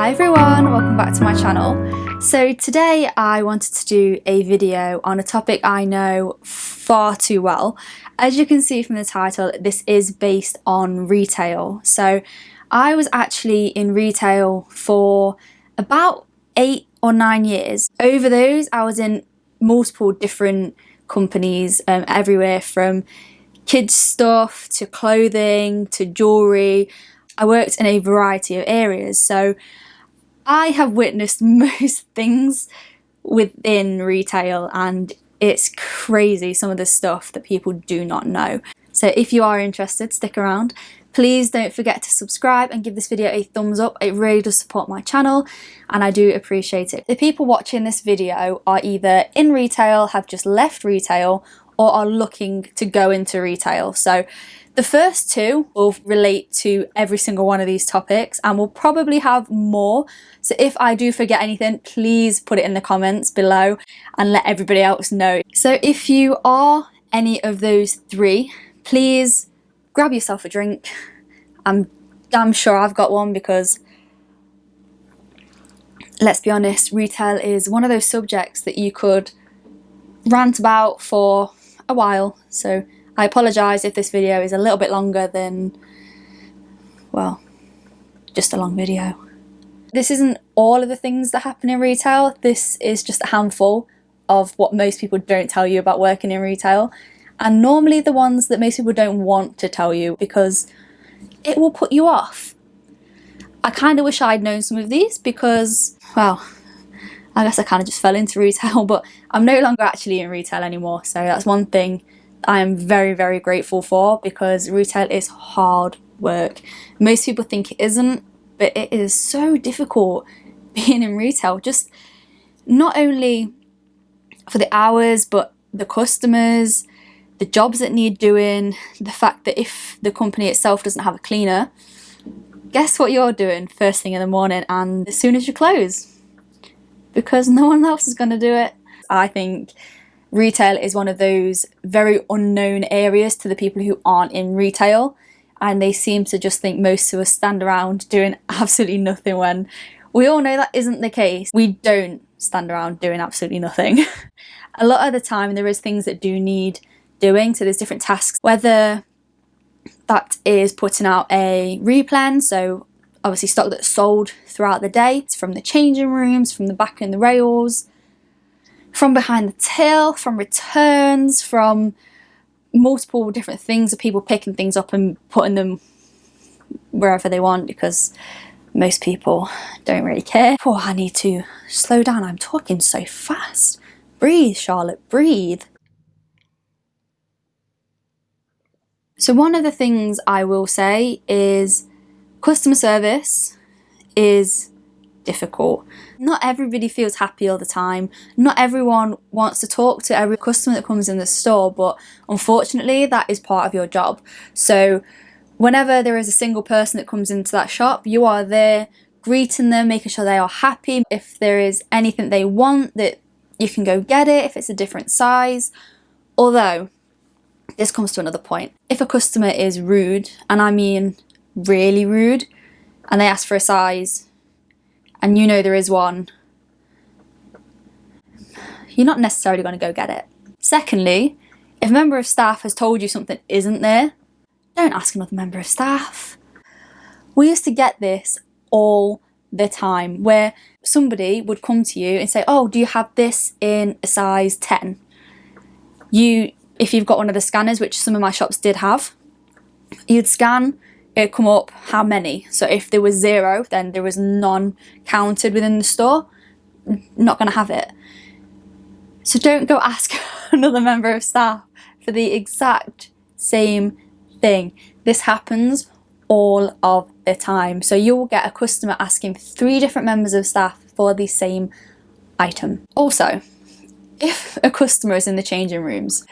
Hi everyone, welcome back to my channel. So today I wanted to do a video on a topic I know far too well. As you can see from the title, this is based on retail. So I was actually in retail for about 8 or 9 years. Over those I was in multiple different companies, everywhere from kids stuff to clothing to jewellery. I worked in a variety of areas, so I have witnessed most things within retail, and it's crazy some of the stuff that people do not know. So if you are interested, stick around. Please don't forget to subscribe and give this video a thumbs up. It really does support my channel and I do appreciate it. The people watching this video are either in retail, have just left retail, or are looking to go into retail. So the first two will relate to every single one of these topics, and we'll probably have more. So if I do forget anything, please put it in the comments below and let everybody else know. So if you are any of those three, please grab yourself a drink. I'm damn sure I've got one, because let's be honest, retail is one of those subjects that you could rant about for a while. So I apologise if this video is a little bit longer than, well, just a long video. This isn't all of the things that happen in retail. This is just a handful of what most people don't tell you about working in retail, and normally the ones that most people don't want to tell you because it will put you off. I kind of wish I'd known some of these because, well, I guess I kind of just fell into retail, but I'm no longer actually in retail anymore, so that's one thing I am very, very grateful for, because retail is hard work. Most people think it isn't, but it is so difficult being in retail, just not only for the hours, but the customers, the jobs that need doing, the fact that if the company itself doesn't have a cleaner, guess what you're doing first thing in the morning and as soon as you close, because no one else is going to do it. I think retail is one of those very unknown areas to the people who aren't in retail, and they seem to just think most of us stand around doing absolutely nothing, when we all know that isn't the case. We don't stand around doing absolutely nothing. A lot of the time there is things that do need doing, so there's different tasks, whether that is putting out a replen, so obviously stock that's sold throughout the day, it's from the changing rooms, from the back and the rails, from behind the till, from returns, from multiple different things of people picking things up and putting them wherever they want, because most people don't really care. Oh, I need to slow down, I'm talking so fast. Breathe, Charlotte, breathe. So one of the things I will say is customer service is difficult. Not everybody feels happy all the time. Not everyone wants to talk to every customer that comes in the store, but unfortunately that is part of your job. So whenever there is a single person that comes into that shop, you are there greeting them, making sure they are happy. If there is anything they want, that you can go get it if it's a different size. Although this comes to another point. If a customer is rude, and I mean really rude, and they ask for a size and you know there is one, you're not necessarily going to go get it. Secondly, if a member of staff has told you something isn't there, don't ask another member of staff. We used to get this all the time, where somebody would come to you and say, oh, do you have this in a size 10? If you've got one of the scanners, which some of my shops did have, you'd scan, it'd come up how many. So if there was 0, then there was none counted within the store. Not going to have it. So don't go ask another member of staff for the exact same thing. This happens all of the time. So you will get a customer asking 3 different members of staff for the same item. Also, if a customer is in the changing rooms,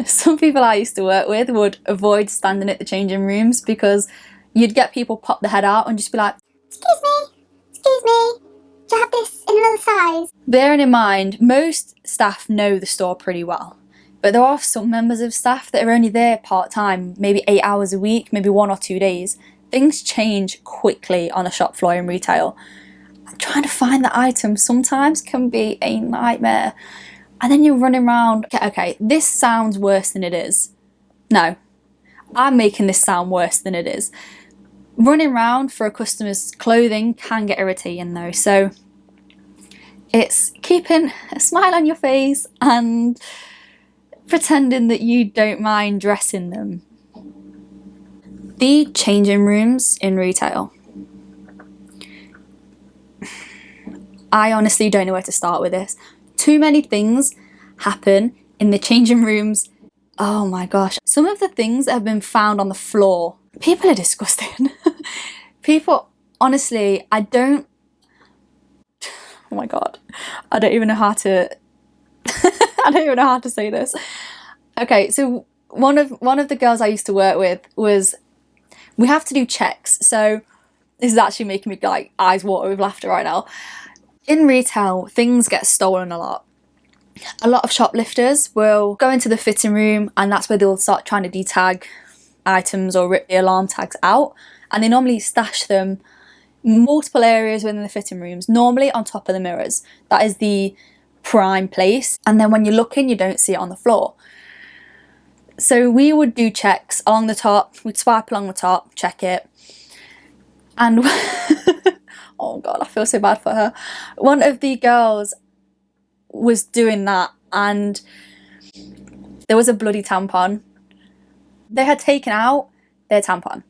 some people I used to work with would avoid standing at the changing rooms, because you'd get people pop their head out and just be like, excuse me, do you have this in another size? Bearing in mind, most staff know the store pretty well, but there are some members of staff that are only there part-time, maybe 8 hours a week, maybe 1 or 2 days. Things change quickly on a shop floor in retail. trying to find the item sometimes can be a nightmare. And then you're running around. Okay, this sounds worse than it is. No, I'm making this sound worse than it is. Running around for a customer's clothing can get irritating though, so it's keeping a smile on your face and pretending that you don't mind dressing them. The changing rooms in retail. I honestly don't know where to start with this. Too many things happen in the changing rooms. Oh my gosh. Some of the things that have been found on the floor. People are disgusting. People, honestly, oh my God. I don't even know how to, I don't even know how to say this. Okay, so one of the girls I used to work with was, we have to do checks. So this is actually making me like eyes water with laughter right now. In retail, things get stolen a lot. A lot of shoplifters will go into the fitting room and that's where they'll start trying to detag items or rip the alarm tags out. And they normally stash them multiple areas within the fitting rooms, normally on top of the mirrors. That is the prime place. And then when you're looking, you don't see it on the floor. So we would do checks along the top. We'd swipe along the top, check it. And oh God, I feel so bad for her. One of the girls was doing that and there was a bloody tampon. They had taken out their tampon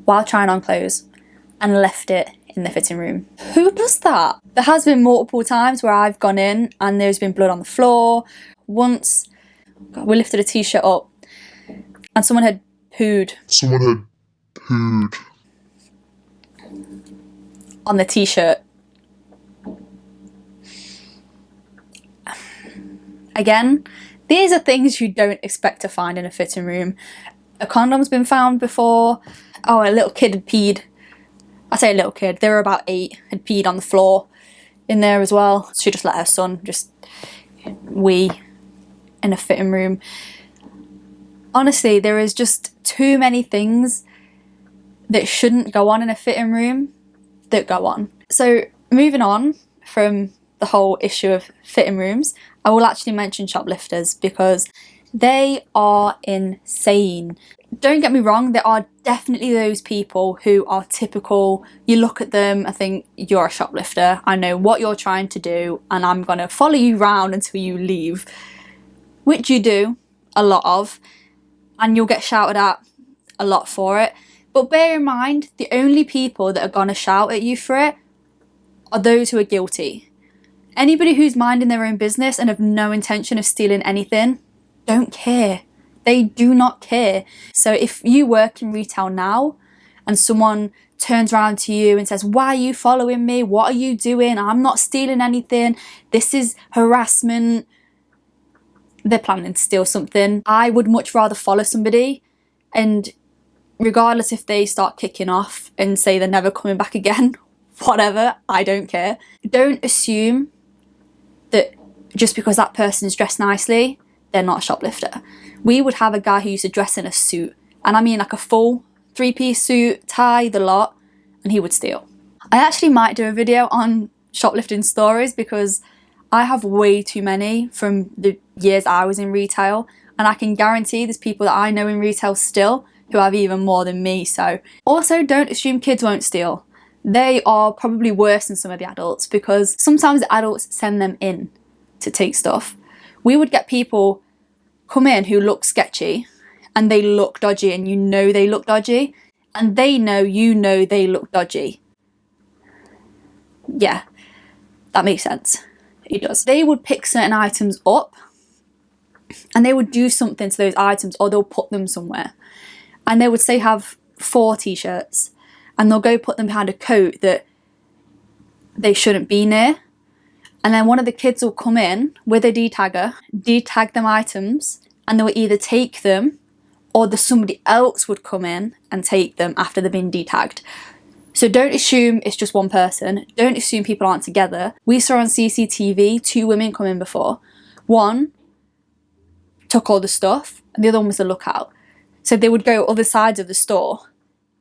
while trying on clothes and left it in the fitting room. Who does that? There has been multiple times where I've gone in and there's been blood on the floor. Once we lifted a t-shirt up and someone had pooed. On the t-shirt. Again, these are things you don't expect to find in a fitting room. A condom's been found before. Oh, a little kid had peed. I say a little kid, they were about 8, had peed on the floor in there as well. She just let her son just wee in a fitting room. Honestly, there is just too many things that shouldn't go on in a fitting room that go on. So moving on from the whole issue of fitting rooms, I will actually mention shoplifters because they are insane. Don't get me wrong, there are definitely those people who are typical. You look at them and think, you're a shoplifter, I know what you're trying to do and I'm gonna follow you around until you leave. Which you do, a lot of, and you'll get shouted at a lot for it. But bear in mind, the only people that are gonna shout at you for it are those who are guilty. Anybody who's minding their own business and have no intention of stealing anything, don't care. They do not care. So if you work in retail now and someone turns around to you and says, why are you following me? What are you doing? I'm not stealing anything. This is harassment. They're planning to steal something. I would much rather follow somebody, and regardless if they start kicking off and say they're never coming back again, whatever, I don't care. Don't assume that just because that person's dressed nicely, they're not a shoplifter. We would have a guy who used to dress in a suit, and I mean like a full 3-piece suit, tie, the lot, and he would steal. I actually might do a video on shoplifting stories because I have way too many from the years I was in retail, and I can guarantee there's people that I know in retail still who have even more than me. So also, don't assume kids won't steal. They are probably worse than some of the adults because sometimes the adults send them in to take stuff. We would get people come in who look sketchy and they look dodgy, and you know they look dodgy, and they know you know they look dodgy. Yeah, that makes sense. It does. They would pick certain items up and they would do something to those items, or they'll put them somewhere. And they would say have 4 t-shirts and they'll go put them behind a coat that they shouldn't be near. And then one of the kids will come in with a detagger, detag them items, and they will either take them or somebody else would come in and take them after they've been detagged. So don't assume it's just one person. Don't assume people aren't together. We saw on CCTV 2 women come in before. One took all the stuff and the other one was the lookout. So they would go other sides of the store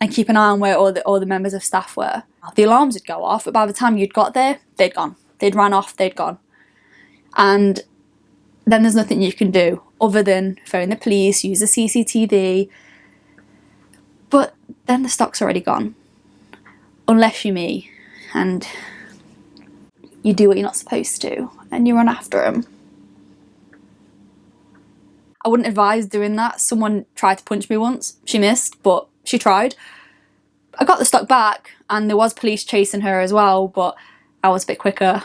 and keep an eye on where all the members of staff were. The alarms would go off, but by the time you'd got there, they'd gone. They'd ran off, they'd gone. And then there's nothing you can do other than phone the police, use the CCTV. But then the stock's already gone. Unless you're me and you do what you're not supposed to and you run after them. I wouldn't advise doing that. Someone tried to punch me once. She missed, but she tried. I got the stock back and there was police chasing her as well, but I was a bit quicker.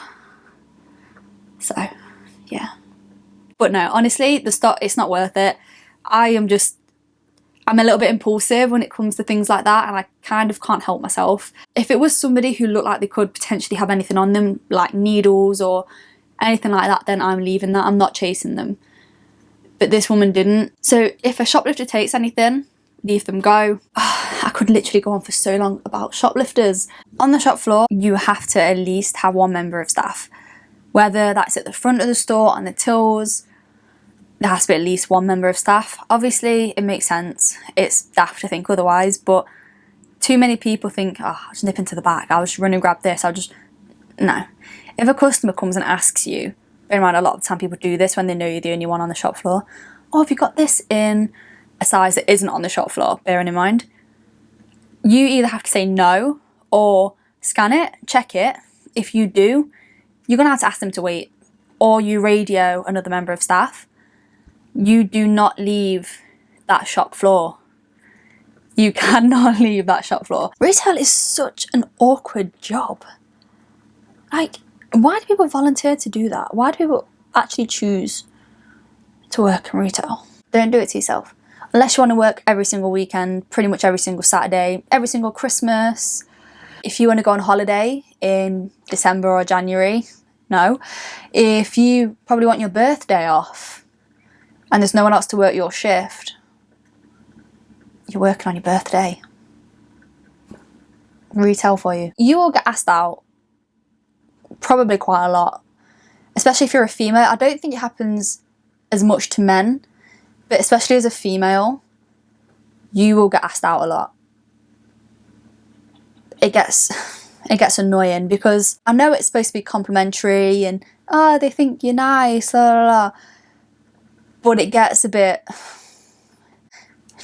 So, yeah. But no, honestly, the stock, it's not worth it. I'm a little bit impulsive when it comes to things like that, and I kind of can't help myself. If it was somebody who looked like they could potentially have anything on them, like needles or anything like that, then I'm leaving that. I'm not chasing them. But this woman didn't. So if a shoplifter takes anything, leave them go. I could literally go on for so long about shoplifters. On the shop floor, you have to at least have one member of staff. Whether that's at the front of the store, on the tills, there has to be at least one member of staff. Obviously, it makes sense. It's daft to think otherwise, but too many people think, oh, I'll just nip into the back. I'll just run and grab this. No. If a customer comes and asks you, bear in mind a lot of the time people do this when they know you're the only one on the shop floor. Oh, have you got this in a size that isn't on the shop floor? Bearing in mind, you either have to say no or scan it, check it. If you do, you're going to have to ask them to wait, or you radio another member of staff. You do not leave that shop floor. You cannot leave that shop floor. Retail is such an awkward job. Like, why do people volunteer to do that? Why do people actually choose to work in retail? Don't do it to yourself. Unless you want to work every single weekend, pretty much every single Saturday, every single Christmas. If you want to go on holiday in December or January, no. If you probably want your birthday off and there's no one else to work your shift, you're working on your birthday. Retail for you. You will get asked out probably quite a lot, especially if you're a female. I don't think it happens as much to men, but especially as a female, you will get asked out a lot. It gets annoying because I know it's supposed to be complimentary and they think you're nice, blah, blah, blah. But it gets a bit,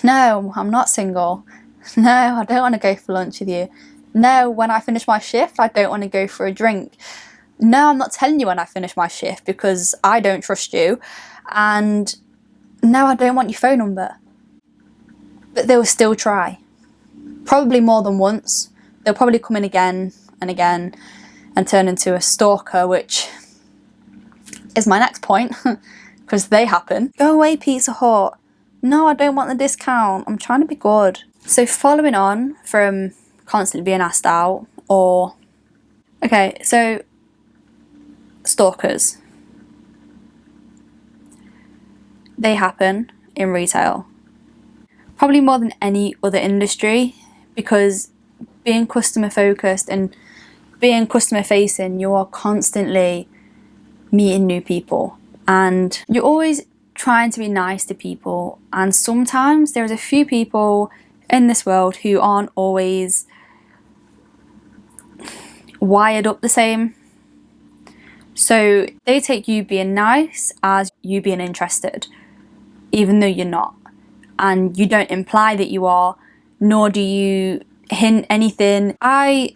no, I'm not single. No, I don't want to go for lunch with you. No, when I finish my shift, I don't want to go for a drink. No, I'm not telling you when I finish my shift because I don't trust you. And no, I don't want your phone number. But they will still try. Probably more than once. They'll probably come in again and again and turn into a stalker, which is my next point, because they happen. Go away, Pizza Hut. No, I don't want the discount. I'm trying to be good. So following on from constantly being asked out, or... Okay, so stalkers. They happen in retail. Probably more than any other industry, because being customer focused and being customer facing, you are constantly meeting new people and you're always trying to be nice to people, and sometimes there's a few people in this world who aren't always wired up the same. So they take you being nice as you being interested, even though you're not, and you don't imply that you are, nor do you hint anything. I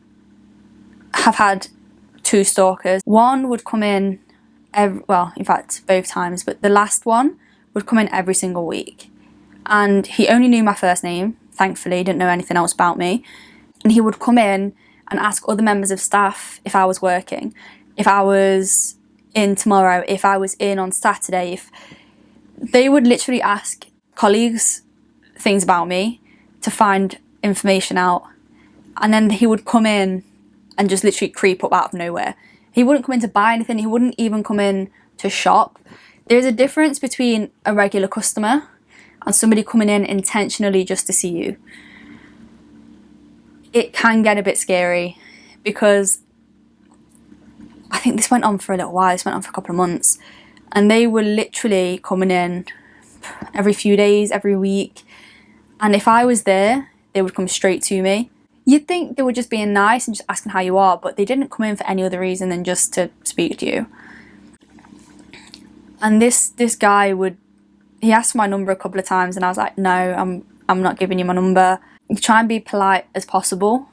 have had 2 stalkers. One would come in well, in fact both times, but the last one would come in every single week, and he only knew my first name, thankfully. He didn't know anything else about me, and he would come in and ask other members of staff if I was working, if I was in tomorrow, if I was in on Saturday. If they would literally ask colleagues things about me to find information out, and then he would come in and just literally creep up out of nowhere. He wouldn't come in to buy anything. He wouldn't even come in to shop. There's a difference between a regular customer and somebody coming in intentionally just to see you. It can get a bit scary because I think this went on for a little while. This went on for a couple of months, and they were literally coming in every few days, every week. And if I was there, they would come straight to me. You'd think they were just being nice and just asking how you are, but they didn't come in for any other reason than just to speak to you. And this guy he asked for my number a couple of times, and I was like, no, I'm not giving you my number. You try and be polite as possible,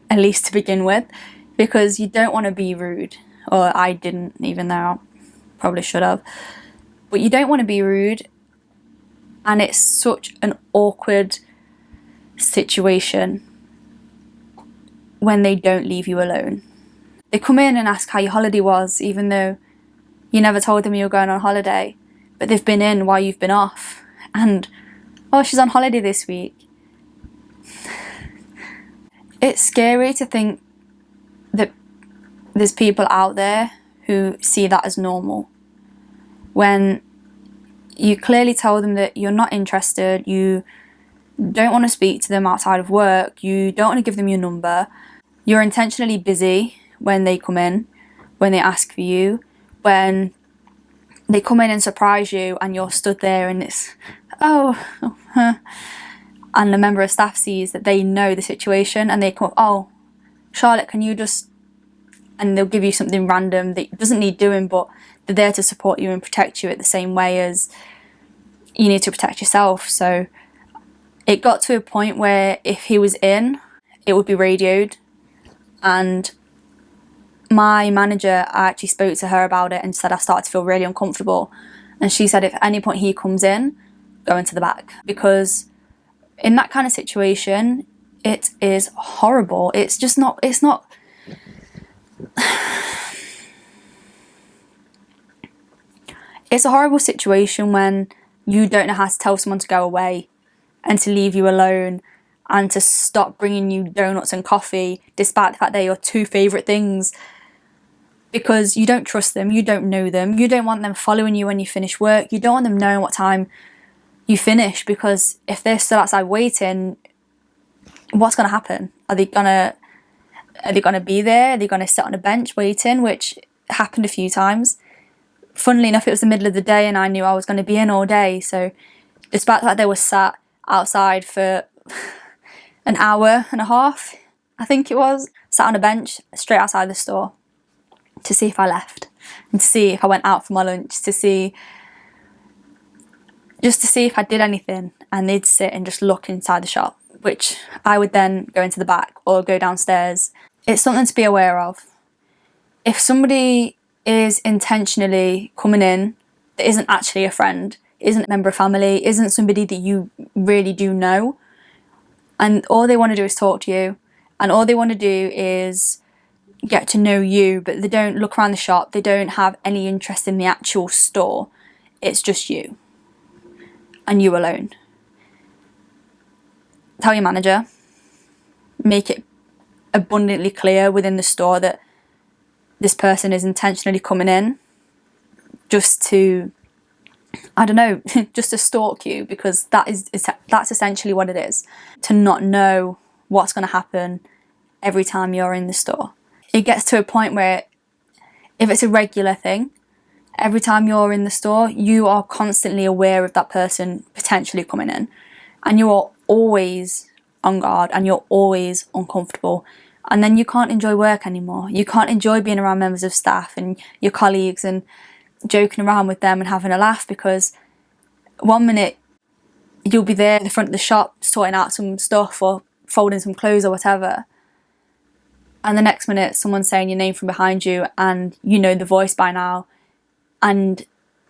at least to begin with, because you don't want to be rude. Or I didn't, even though I probably should have. But you don't want to be rude, and it's such an awkward situation when they don't leave you alone. They come in and ask how your holiday was, even though you never told them you were going on holiday, but they've been in while you've been off. And, oh, she's on holiday this week. It's scary to think that there's people out there who see that as normal, when you clearly tell them that you're not interested, you don't want to speak to them outside of work, you don't want to give them your number, you're intentionally busy when they come in, when they ask for you, when they come in and surprise you and you're stood there and it's, and a member of staff sees that they know the situation and they come, oh, Charlotte, can you just, and they'll give you something random that doesn't need doing, but they're there to support you and protect you at the same way as you need to protect yourself. So it got to a point where if he was in, it would be radioed, and my manager, I actually spoke to her about it and said I started to feel really uncomfortable, and she said if at any point he comes in, go into the back, because in that kind of situation it is horrible. It's not it's a horrible situation when you don't know how to tell someone to go away and to leave you alone and to stop bringing you donuts and coffee despite the fact they're your two favourite things, because you don't trust them, you don't know them, you don't want them following you when you finish work, you don't want them knowing what time you finish, because if they're still outside waiting, what's going to happen? Are they going to be there? Are they going to sit on a bench waiting, which happened a few times. Funnily enough, it was the middle of the day and I knew I was going to be in all day, so despite the fact they were sat outside for an hour and a half, I think it was, sat on a bench straight outside the store to see if I left and to see if I went out for my lunch, just to see if I did anything, and they'd sit and just look inside the shop, which I would then go into the back or go downstairs. It's something to be aware of. If somebody is intentionally coming in that isn't actually a friend, isn't a member of family, isn't somebody that you really do know, and all they want to do is talk to you, and all they want to do is get to know you, but they don't look around the shop, they don't have any interest in the actual store, it's just you and you alone. Tell your manager, make it abundantly clear within the store that this person is intentionally coming in just to, I don't know, just to stalk you, because that's essentially what it is. To not know what's going to happen every time you're in the store. It gets to a point where if it's a regular thing, every time you're in the store, you are constantly aware of that person potentially coming in, and you are always on guard and you're always uncomfortable, and then you can't enjoy work anymore. You can't enjoy being around members of staff and your colleagues and joking around with them and having a laugh, because one minute you'll be there at the front of the shop sorting out some stuff or folding some clothes or whatever, and the next minute someone's saying your name from behind you and you know the voice by now and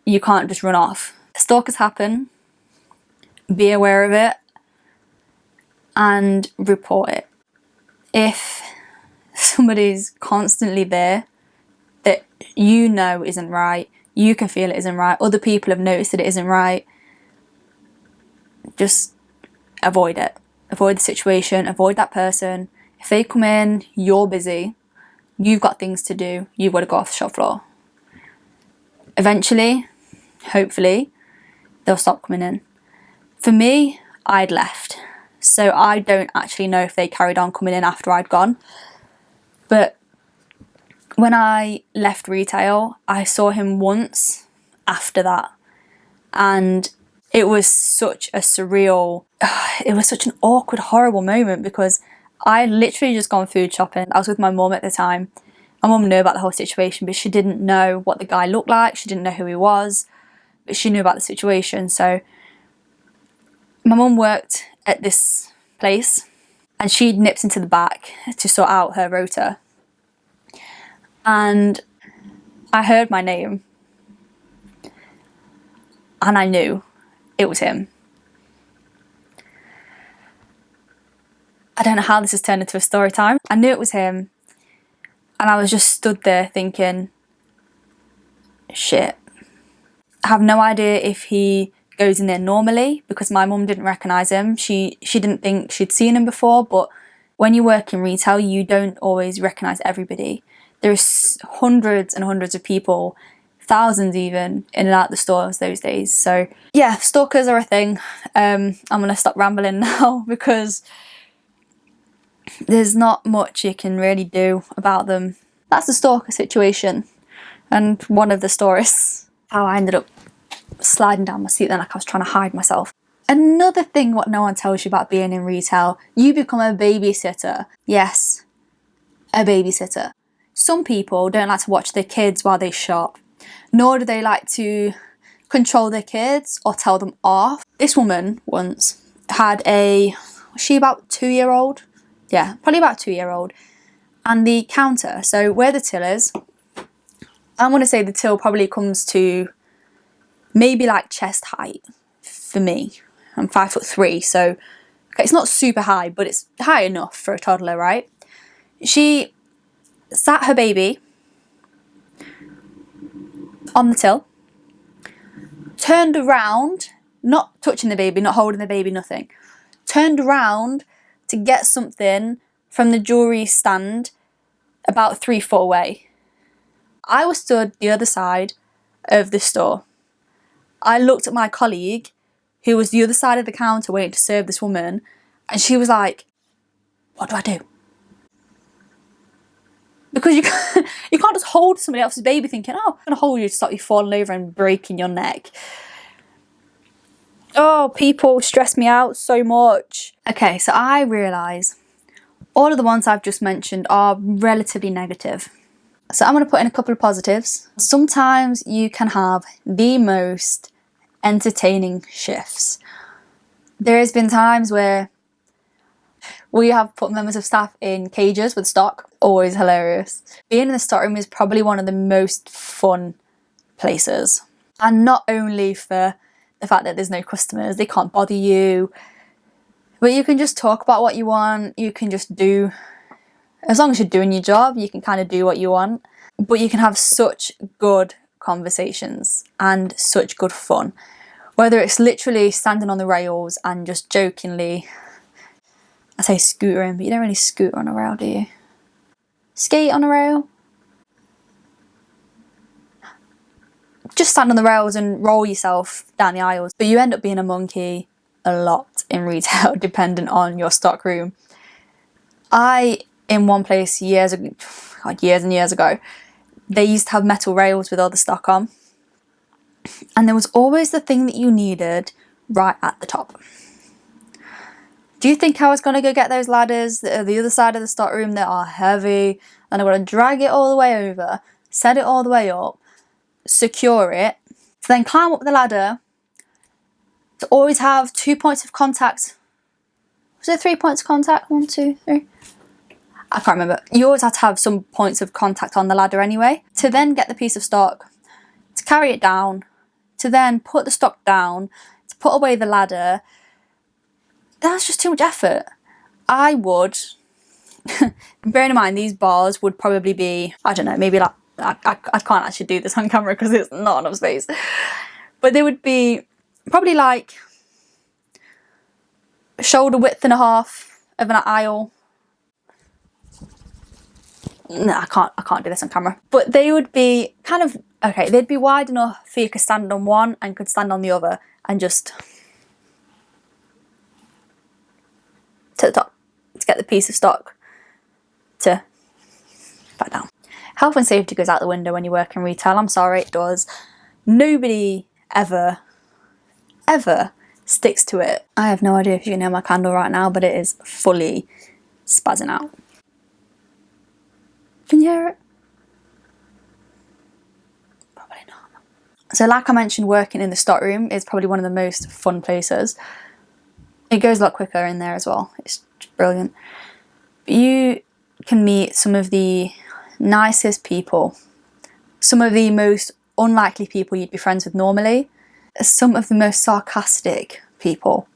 you can't just run off. Stalkers happen, be aware of it and report it. If somebody's constantly there that you know isn't right, you can feel it isn't right, other people have noticed that it isn't right, just avoid it. Avoid the situation, avoid that person. If they come in, you're busy, you've got things to do, you've got to go off the shop floor. Eventually, hopefully, they'll stop coming in. For me, I'd left, so I don't actually know if they carried on coming in after I'd gone. But when I left retail, I saw him once after that, and It was such a surreal, it was such an awkward, horrible moment because I had literally just gone food shopping. I was with my mum at the time. My mum knew about the whole situation, but she didn't know what the guy looked like. She didn't know who he was, but she knew about the situation. So my mum worked at this place and she nipped into the back to sort out her rota. And I heard my name and I knew it was him. I don't know how this has turned into a story time. I knew it was him and I was just stood there thinking, shit. I have no idea if he goes in there normally because my mum didn't recognise him. She didn't think she'd seen him before, but when you work in retail, you don't always recognise everybody. There's hundreds and hundreds of people, thousands even, in and out the stores those days. So yeah, stalkers are a thing. I'm going to stop rambling now because there's not much you can really do about them. That's the stalker situation and one of the stories. How I ended up sliding down my seat then like I was trying to hide myself. Another thing what no one tells you about being in retail, you become a babysitter. Yes, a babysitter. Some people don't like to watch their kids while they shop, nor do they like to control their kids or tell them off. This woman once had was she about 2-year-old? Yeah, probably about 2-year-old. And the counter, so where the till is, I'm going to say the till probably comes to maybe like chest height for me. I'm 5'3", so okay, it's not super high, but it's high enough for a toddler, right? She sat her baby on the till, turned around, not touching the baby, not holding the baby, nothing, turned around to get something from the jewellery stand about 3 foot away. I was stood the other side of the store. I looked at my colleague who was the other side of the counter waiting to serve this woman, and she was like, what do I do? Because you can't just hold somebody else's baby thinking, oh, I'm going to hold you to stop you falling over and breaking your neck. Oh, people stress me out so much. Okay, so I realise all of the ones I've just mentioned are relatively negative. So I'm going to put in a couple of positives. Sometimes you can have the most entertaining shifts. There has been times where we have put members of staff in cages with stock. Always hilarious. Being in the stock room is probably one of the most fun places. And not only for the fact that there's no customers, they can't bother you, but you can just talk about what you want. You can just do, as long as you're doing your job, you can kind of do what you want. But you can have such good conversations and such good fun. Whether it's literally standing on the rails and just jokingly, I say scootering, but you don't really scooter on a rail, do you? Skate on a rail? Just stand on the rails and roll yourself down the aisles. But you end up being a monkey a lot in retail, dependent on your stock room. In one place years and years ago, they used to have metal rails with all the stock on. And there was always the thing that you needed right at the top. Do you think I was going to go get those ladders that are the other side of the stock room that are heavy, and I'm going to drag it all the way over, set it all the way up, secure it, to then climb up the ladder, to always have 2 points of contact? Was it 3 points of contact? 1, 2, 3? I can't remember. You always had to have some points of contact on the ladder anyway. To then get the piece of stock, to carry it down, to then put the stock down, to put away the ladder. That's just too much effort. I would, bearing in mind these bars would probably be, I don't know, maybe like, I can't actually do this on camera because it's not enough space. But they would be probably like a shoulder width and a half of an aisle. No, I can't do this on camera. But they would be kind of, okay, they'd be wide enough for you could stand on one and could stand on the other and just to the top to get the piece of stock to back down. Health and safety goes out the window when you work in retail. I'm sorry, it does. Nobody ever ever sticks to it. I have no idea if you can hear my candle right now, but it is fully spazzing out. Can you hear it? Probably not. So like I mentioned, working in the stockroom is probably one of the most fun places. It goes a lot quicker in there as well. It's just brilliant. But you can meet some of the nicest people, some of the most unlikely people you'd be friends with normally, some of the most sarcastic people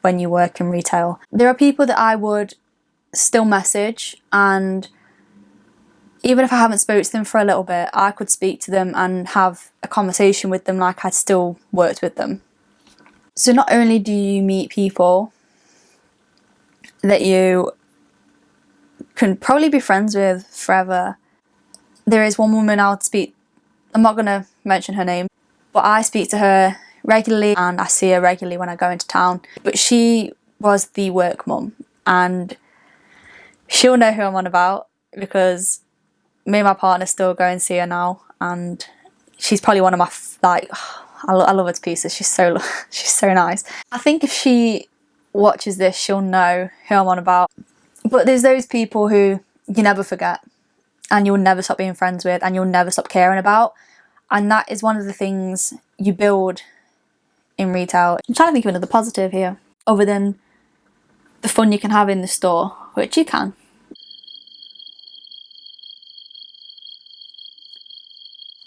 when you work in retail. There are people that I would still message, and even if I haven't spoke to them for a little bit, I could speak to them and have a conversation with them like I'd still worked with them. So not only do you meet people that you can probably be friends with forever, there is one woman I would speak, I'm not going to mention her name, but I speak to her regularly and I see her regularly when I go into town. But she was the work mum, and she'll know who I'm on about because me and my partner still go and see her now, and she's probably one of my, like, I love her to pieces. She's so nice. I think if she watches this, she'll know who I'm on about. But there's those people who you never forget, and you'll never stop being friends with, and you'll never stop caring about. And that is one of the things you build in retail. I'm trying to think of another positive here, other than the fun you can have in the store, which you can.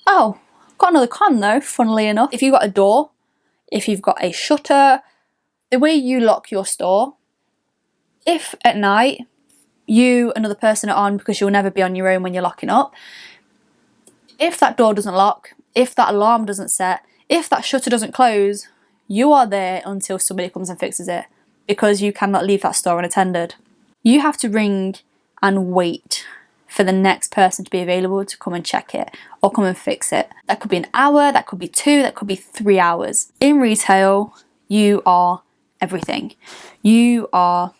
Oh, got another con though, funnily enough. If you've got a door, if you've got a shutter, the way you lock your store, if at night you, another person are on, because you'll never be on your own when you're locking up, if that door doesn't lock, if that alarm doesn't set, if that shutter doesn't close, you are there until somebody comes and fixes it, because you cannot leave that store unattended. You have to ring and wait for the next person to be available to come and check it or come and fix it. That could be an hour, that could be 2, that could be 3 hours. In retail, you are everything. You are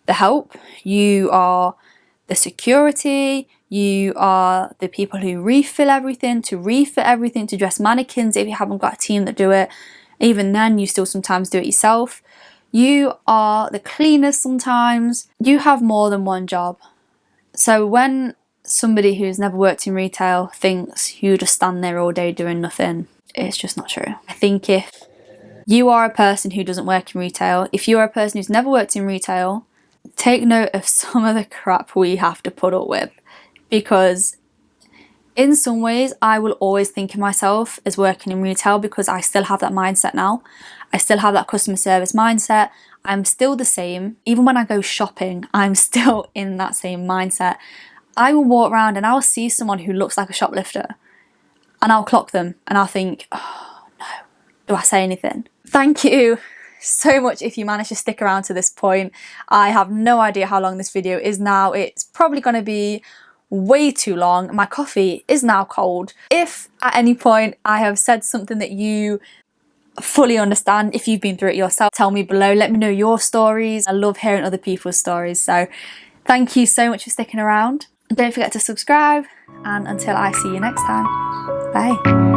the help, you are the security, you are the people who refill everything, to refit everything, to dress mannequins if you haven't got a team that do it. Even then, you still sometimes do it yourself. You are the cleaners sometimes. You have more than one job. So when somebody who's never worked in retail thinks you just stand there all day doing nothing, it's just not true. I think if you are a person who doesn't work in retail, if you are a person who's never worked in retail, take note of some of the crap we have to put up with, because in some ways I will always think of myself as working in retail because I still have that mindset now. I still have that customer service mindset. I'm still the same. Even when I go shopping, I'm still in that same mindset. I will walk around and I'll see someone who looks like a shoplifter and I'll clock them and I'll think, oh no, do I say anything? Thank you so much if you managed to stick around to this point. I have no idea how long this video is now. It's probably going to be way too long. My coffee is now cold. If at any point I have said something that you fully understand, if you've been through it yourself, tell me below. Let me know your stories. I love hearing other people's stories. So thank you so much for sticking around. Don't forget to subscribe, and until I see you next time, bye.